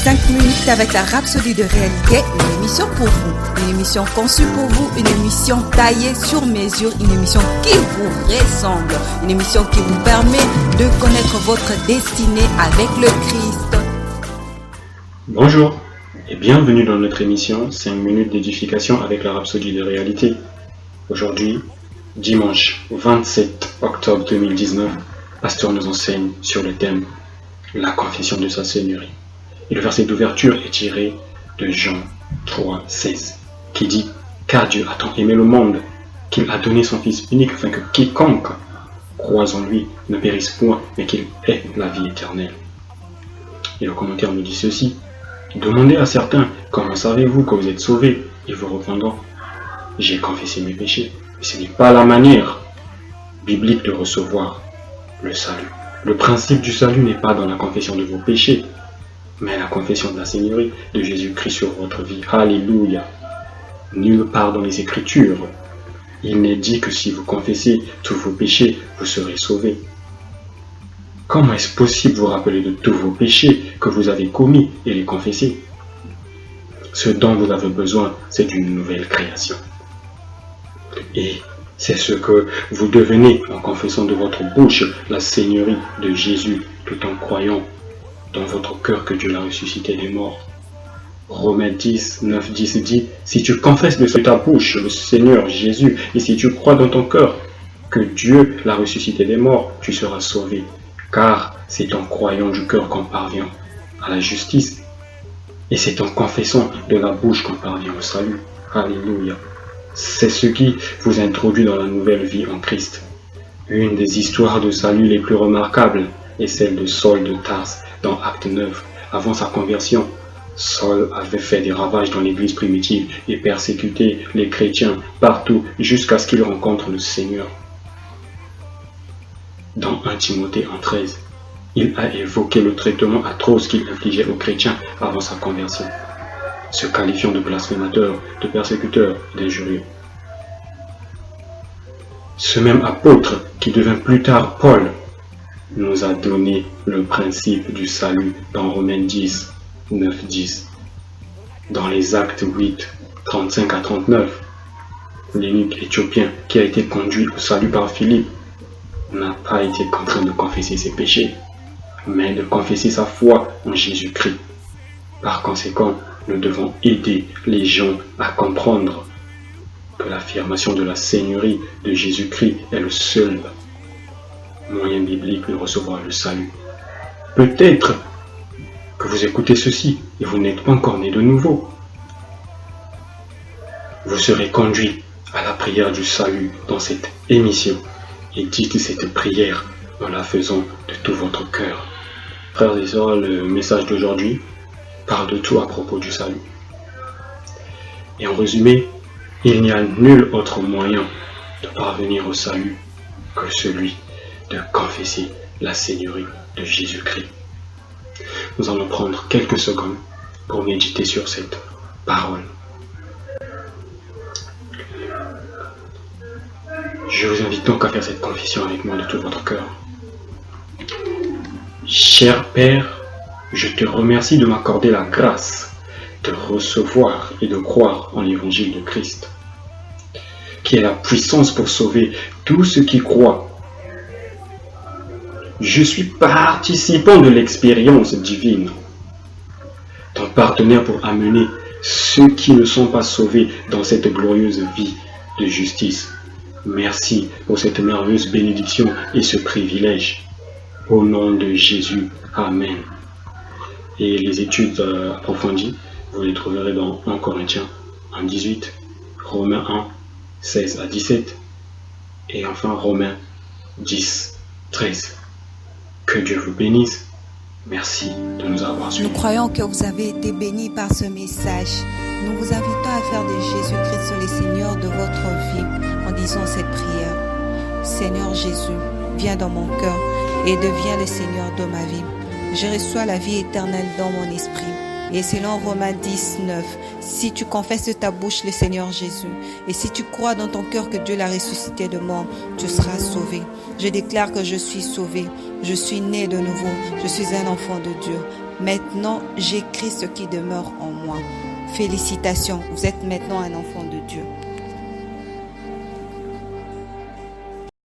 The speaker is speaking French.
5 minutes avec la Rhapsodie de réalité, une émission pour vous, une émission conçue pour vous, une émission taillée sur mesure, une émission qui vous ressemble, une émission qui vous permet de connaître votre destinée avec le Christ. Bonjour et bienvenue dans notre émission 5 minutes d'édification avec la Rhapsodie de réalité. Aujourd'hui, dimanche 27 octobre 2019, Pasteur nous enseigne sur le thème « La confession de sa Seigneurie ». Et le verset d'ouverture est tiré de Jean 3, 16, qui dit « Car Dieu a tant aimé le monde qu'il a donné son Fils unique afin que quiconque croise en lui ne périsse point, mais qu'il ait la vie éternelle. » Et le commentaire nous dit ceci. Demandez à certains, comment savez-vous que vous êtes sauvés? Ils vous répondront, j'ai confessé mes péchés. Mais ce n'est pas la manière biblique de recevoir le salut. Le principe du salut n'est pas dans la confession de vos péchés, mais la confession de la Seigneurie de Jésus-Christ sur votre vie. Alléluia. Nulle part dans les Écritures, il n'est dit que si vous confessez tous vos péchés, vous serez sauvés. Comment est-ce possible de vous rappeler de tous vos péchés que vous avez commis et les confesser? Ce dont vous avez besoin, c'est d'une nouvelle création. Et c'est ce que vous devenez en confessant de votre bouche la Seigneurie de Jésus, tout en croyant dans votre cœur que Dieu l'a ressuscité des morts. Romains 10, 9, 10 dit, si tu confesses de ta bouche le Seigneur Jésus, et si tu crois dans ton cœur que Dieu l'a ressuscité des morts, tu seras sauvé. Car c'est en croyant du cœur qu'on parvient à la justice, et c'est en confessant de la bouche qu'on parvient au salut. Alléluia. C'est ce qui vous introduit dans la nouvelle vie en Christ. Une des histoires de salut les plus remarquables est celle de Saul de Tarse dans Acte 9. Avant sa conversion, Saul avait fait des ravages dans l'église primitive et persécuté les chrétiens partout jusqu'à ce qu'il rencontre le Seigneur. Dans 1 Timothée 1,13, il a évoqué le traitement atroce qu'il infligeait aux chrétiens avant sa conversion, se qualifiant de blasphémateurs, de persécuteurs, d'injurieux. Ce même apôtre, qui devint plus tard Paul, nous a donné le principe du salut dans Romains 10, 9, 10. Dans les Actes 8, 35 à 39, l'eunuque éthiopien qui a été conduit au salut par Philippe n'a pas été contraint de confesser ses péchés, mais de confesser sa foi en Jésus-Christ. Par conséquent, nous devons aider les gens à comprendre que l'affirmation de la Seigneurie de Jésus-Christ est le seul moyen biblique de recevoir le salut. Peut-être que vous écoutez ceci et vous n'êtes pas encore né de nouveau. Vous serez conduit à la prière du salut dans cette émission et dites cette prière en la faisant de tout votre cœur. Frères et sœurs, le message d'aujourd'hui parle de tout à propos du salut. Et en résumé, il n'y a nul autre moyen de parvenir au salut que celui de confesser la Seigneurie de Jésus-Christ. Nous allons prendre quelques secondes pour méditer sur cette parole. Je vous invite donc à faire cette confession avec moi de tout votre cœur. Cher Père, je te remercie de m'accorder la grâce de recevoir et de croire en l'évangile de Christ, qui est la puissance pour sauver tous ceux qui croient. Je suis participant de l'expérience divine, ton partenaire pour amener ceux qui ne sont pas sauvés dans cette glorieuse vie de justice. Merci pour cette merveilleuse bénédiction et ce privilège. Au nom de Jésus, Amen. Et les études approfondies, vous les trouverez dans 1 Corinthiens 1,18, Romains 1, 16 à 17, et enfin Romains 10, 13. Que Dieu vous bénisse. Merci de nous avoir suivis. Nous croyons que vous avez été bénis par ce message. Nous vous invitons à faire de Jésus-Christ le Seigneur de votre vie en disant cette prière. Seigneur Jésus, viens dans mon cœur et deviens le Seigneur de ma vie. Je reçois la vie éternelle dans mon esprit. Et selon Romains 10, 9, si tu confesses de ta bouche le Seigneur Jésus, et si tu crois dans ton cœur que Dieu l'a ressuscité de mort, tu seras sauvé. Je déclare que je suis sauvé, je suis né de nouveau, je suis un enfant de Dieu. Maintenant, j'ai Christ qui demeure en moi. Félicitations, vous êtes maintenant un enfant de Dieu.